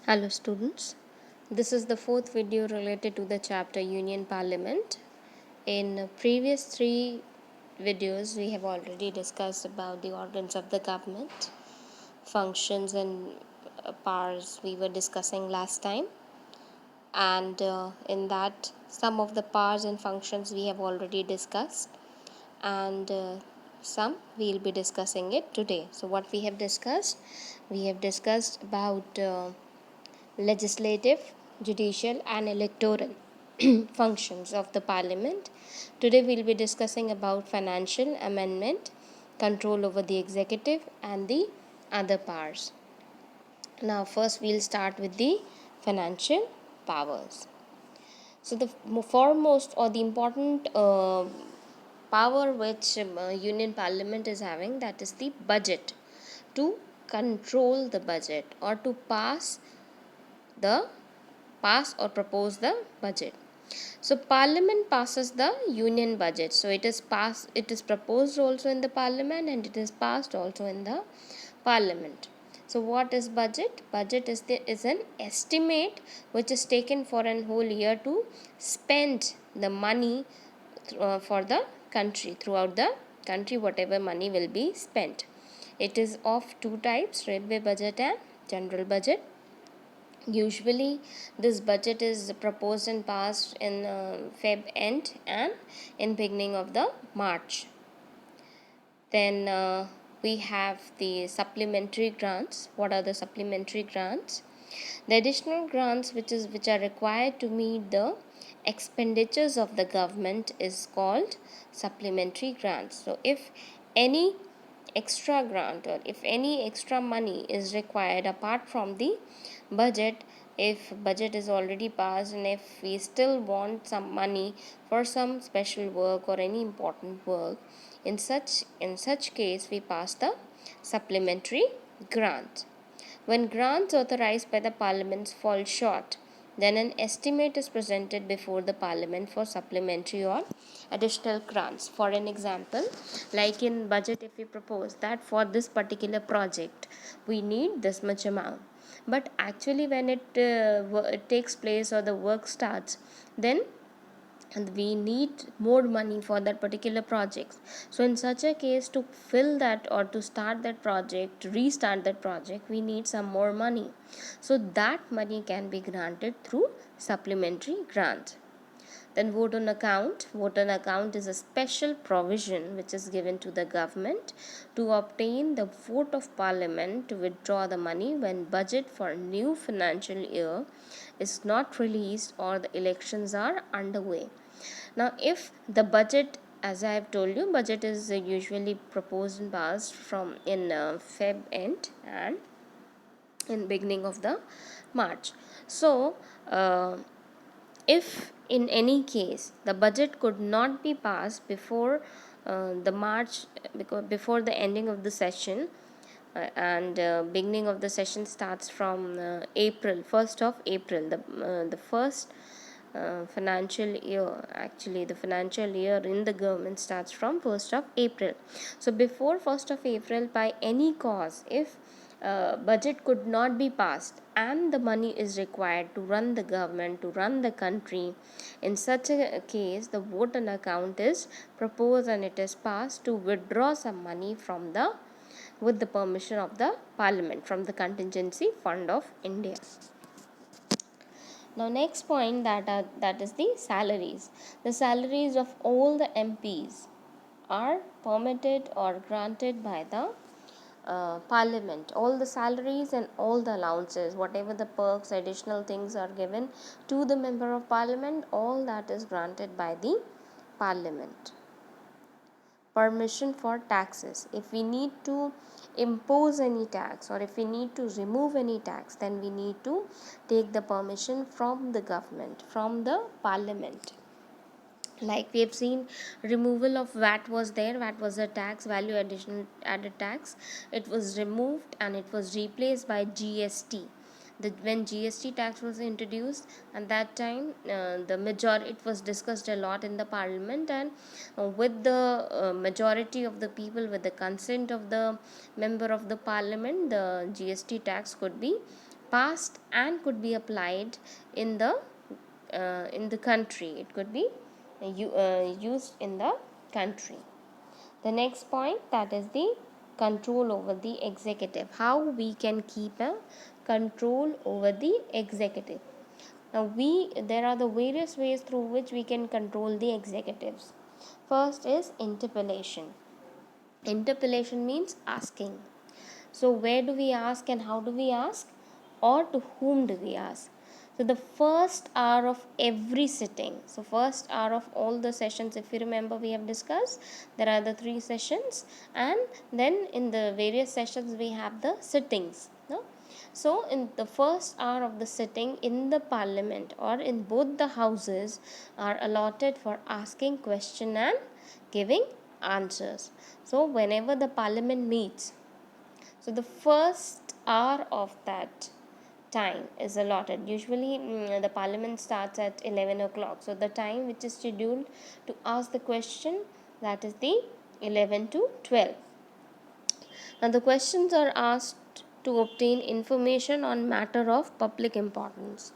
Hello students, this is the fourth video related to the chapter Union Parliament. In previous three videos we have already discussed about the organs of the government, functions and powers we were discussing last time, and in that some of the powers and functions we have already discussed, and some we will be discussing it today. So what we have discussed? We have discussed about legislative, judicial and electoral functions of the parliament. Today we will be discussing about financial amendment, control over the executive and the other powers. Now first we will start with the financial powers. So the foremost or the important power which Union Parliament is having, that is the budget, to control the budget or to pass or propose the budget. So parliament passes the union budget. So it is proposed also in the parliament and it is passed also in the parliament. So what is budget? Budget is an estimate which is taken for an whole year to spend the money for the country, throughout the country, whatever money will be spent. It is of two types, railway budget and general budget. Usually this budget is proposed and passed in Feb end and in beginning of the March. Then we have the supplementary grants. What are the supplementary grants? The additional grants which are required to meet the expenditures of the government is called supplementary grants. So if any extra grant or if any extra money is required apart from the budget, if budget is already passed and if we still want some money for some special work or any important work, in such case we pass the supplementary grant. When grants authorized by the parliaments fall short, then an estimate is presented before the parliament for supplementary or additional grants. For an example, like in budget, if we propose that for this particular project we need this much amount, but actually when it takes place or the work starts, then and we need more money for that particular project. So in such a case, to fill that or to start that project, to restart that project, we need some more money. So that money can be granted through supplementary grant. Then vote on account. Vote on account is a special provision which is given to the government to obtain the vote of parliament to withdraw the money when budget for new financial year is not released or the elections are underway. Now if the budget, as I have told you, budget is usually proposed and passed from in Feb end and in beginning of the March. So if in any case the budget could not be passed before the March, because before the ending of the session, and beginning of the session starts from April, 1st of April, the first financial year, actually the financial year in the government starts from 1st of April. So before 1st of April, by any cause, if budget could not be passed and the money is required to run the government, to run the country, in such a case the vote on account is proposed and it is passed to withdraw some money from the, with the permission of the parliament, from the contingency fund of India. Now next point, that is the salaries. The salaries of all the MPs are permitted or granted by the parliament. All the salaries and all the allowances, whatever the perks, additional things are given to the member of parliament, all that is granted by the parliament. Permission for taxes. If we need to impose any tax or if we need to remove any tax, then we need to take the permission from the government, from the parliament. Like we have seen, removal of VAT was there. VAT was a tax, value additional added tax. It was removed and it was replaced by GST. When GST tax was introduced, at that time the majority, it was discussed a lot in the parliament, and with the majority of the people, with the consent of the member of the parliament, the GST tax could be passed and could be applied in the country. It could be used in the country. The next point, that is the control over the executive. How we can keep a control over the executive. Now there are the various ways through which we can control the executives. First is interpellation. Interpellation means asking. So where do we ask and how do we ask, or to whom do we ask? So the first hour of every sitting, so first hour of all the sessions, if you remember, we have discussed there are the 3 sessions, and then in the various sessions we have the sittings, no? So in the first hour of the sitting in the parliament or in both the houses are allotted for asking question and giving answers. So whenever the parliament meets, so the first hour of that time is allotted. Usually the parliament starts at 11 o'clock. So the time which is scheduled to ask the question, that is the 11 to 12. Now the questions are asked to obtain information on matter of public importance.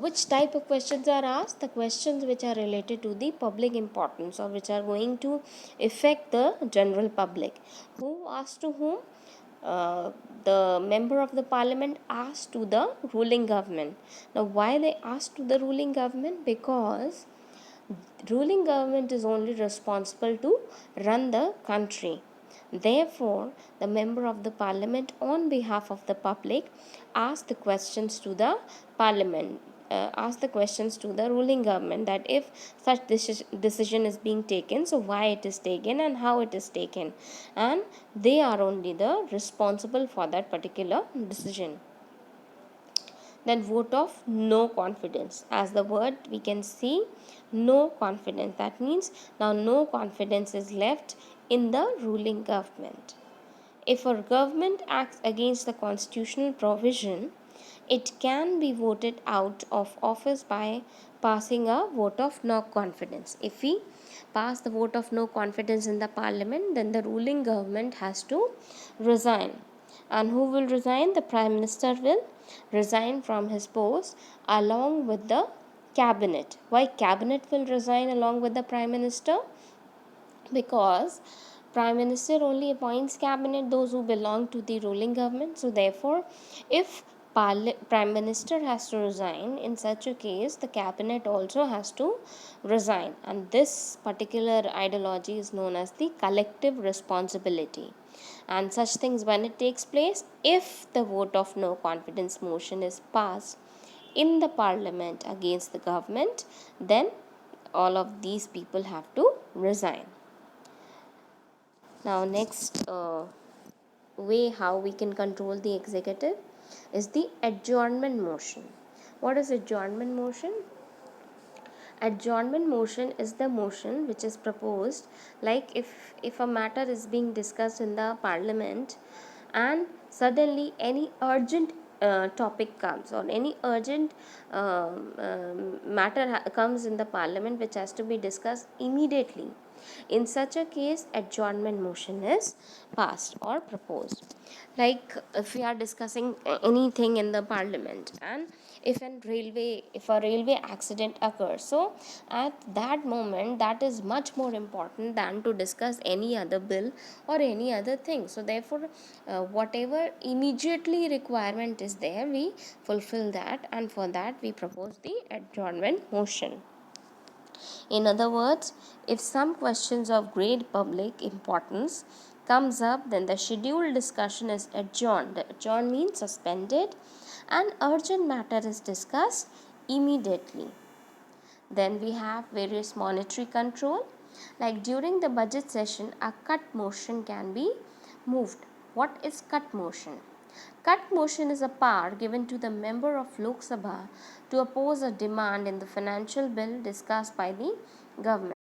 Which type of questions are asked? The questions which are related to the public importance, or which are going to affect the general public. Who asks to whom? The member of the parliament asked to the ruling government. Now why they asked to the ruling government? Because ruling government is only responsible to run the country. Therefore, the member of the parliament on behalf of the public ask the questions to the parliament, ask the questions to the ruling government, that if such decision is being taken, so why it is taken and how it is taken, and they are only the responsible for that particular decision. Then vote of no confidence. As the word we can see, no confidence, that means now no confidence is left in the ruling government. If a government acts against the constitutional provision, it can be voted out of office by passing a vote of no confidence. If we pass the vote of no confidence in the parliament, then the ruling government has to resign. And who will resign? The prime minister will resign from his post along with the cabinet. Why cabinet will resign along with the prime minister? Because prime minister only appoints cabinet those who belong to the ruling government. So therefore, if prime minister has to resign, in such a case the cabinet also has to resign, and this particular ideology is known as the collective responsibility. And such things, when it takes place, if the vote of no confidence motion is passed in the parliament against the government, then all of these people have to resign. Now next way how we can control the executive is the adjournment motion. What is adjournment motion? Adjournment motion is the motion which is proposed, like if a matter is being discussed in the parliament and suddenly any urgent topic comes, or any urgent matter comes in the parliament which has to be discussed immediately. In such a case, adjournment motion is passed or proposed. Like if we are discussing anything in the parliament, and if a railway accident occurs, so at that moment that is much more important than to discuss any other bill or any other thing. So therefore, whatever immediately requirement is there, we fulfill that, and for that we propose the adjournment motion. In other words, if some questions of great public importance comes up, then the scheduled discussion is adjourned. Adjourned means suspended, and urgent matter is discussed immediately. Then we have various monetary control. Like during the budget session, a cut motion can be moved. What is cut motion? Cut motion is a power given to the member of Lok Sabha to oppose a demand in the financial bill discussed by the government.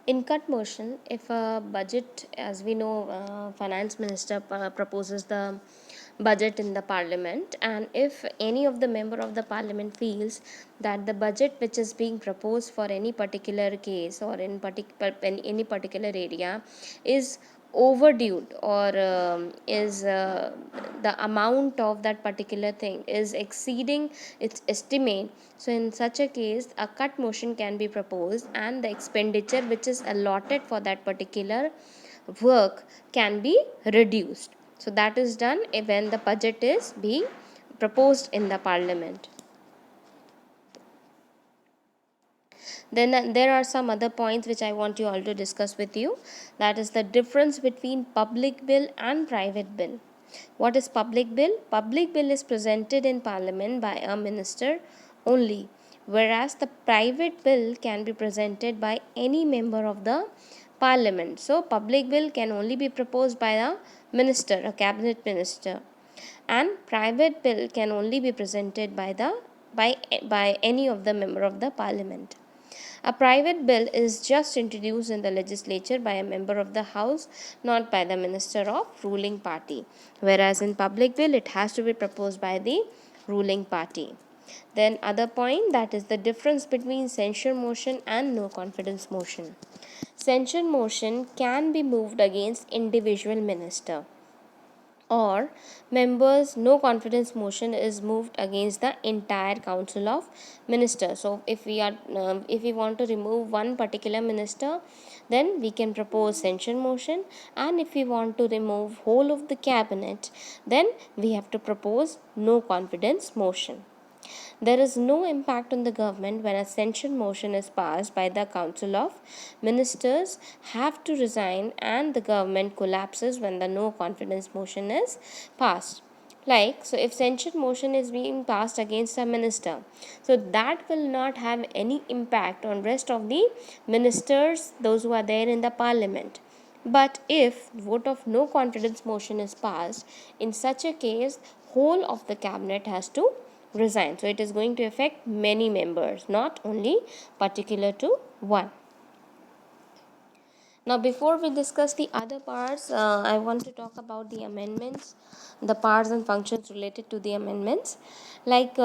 In cut motion, if a budget, as we know, finance minister proposes the budget in the parliament, and if any of the member of the parliament feels that the budget which is being proposed for any particular case or in any particular area is overdue, or is the amount of that particular thing is exceeding its estimate, so in such a case a cut motion can be proposed and the expenditure which is allotted for that particular work can be reduced. So that is done when the budget is being proposed in the parliament. Then there are some other points which I want you all to discuss with you. That is the difference between public bill and private bill. What is public bill? Public bill is presented in parliament by a minister only, whereas the private bill can be presented by any member of the parliament. So public bill can only be proposed by a minister, a cabinet minister, and private bill can only be presented by any of the member of the parliament. A private bill is just introduced in the legislature by a member of the house, not by the minister of ruling party, whereas in public bill it has to be proposed by the ruling party. Then other point, that is the difference between censure motion and no confidence motion. Censure motion can be moved against individual minister, or members no confidence motion is moved against the entire council of ministers. So if we want to remove one particular minister, then we can propose censure motion, and if we want to remove whole of the cabinet, then we have to propose no confidence motion. There is no impact on the government when a censure motion is passed by the Council of Ministers have to resign, and the government collapses when the no confidence motion is passed. Like, so if censure motion is being passed against a minister, so that will not have any impact on rest of the ministers, those who are there in the parliament. But if vote of no confidence motion is passed, in such a case whole of the cabinet has to resign. So it is going to affect many members, not only particular to one. Now before we discuss the other parts, I want to talk about the amendments, the parts and functions related to the amendments. Like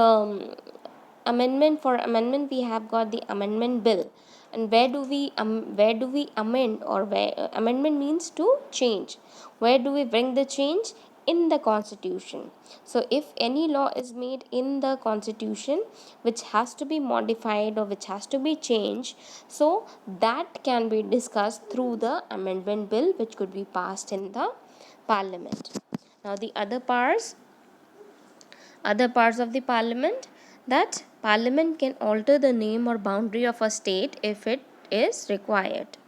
amendment, for amendment we have got the amendment bill, and where do we amend, or where amendment means to change. Where do we bring the change? In the constitution. So if any law is made in the constitution which has to be modified or which has to be changed, so that can be discussed through the amendment bill which could be passed in the parliament. Now the other parts of the parliament, that parliament can alter the name or boundary of a state if it is required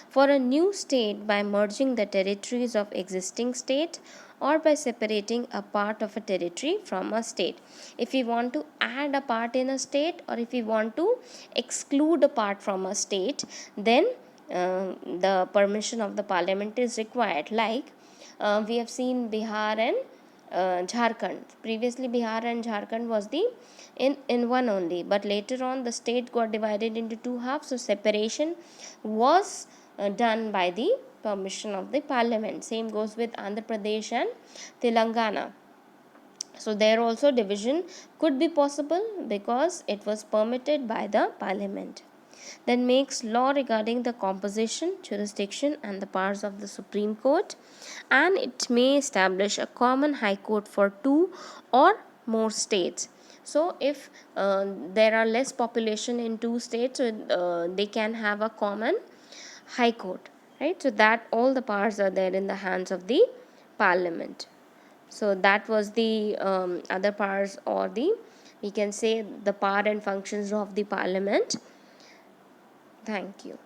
for a new state by merging the territories of existing state, or by separating a part of a territory from a state. If we want to add a part in a state, or if we want to exclude a part from a state, then the permission of the parliament is required. Like we have seen Bihar and Jharkhand. Previously Bihar and Jharkhand was the in one only, but later on the state got divided into two halves, so separation was done by the permission of the parliament. Same goes with Andhra Pradesh and Telangana. So there also division could be possible because it was permitted by the parliament. Then makes law regarding the composition, jurisdiction and the powers of the Supreme Court, and it may establish a common high court for two or more states. So if there are less population in two states, they can have a common high court, right? So that all the powers are there in the hands of the parliament. So that was the other powers, or the, we can say, the power and functions of the parliament. Thank you.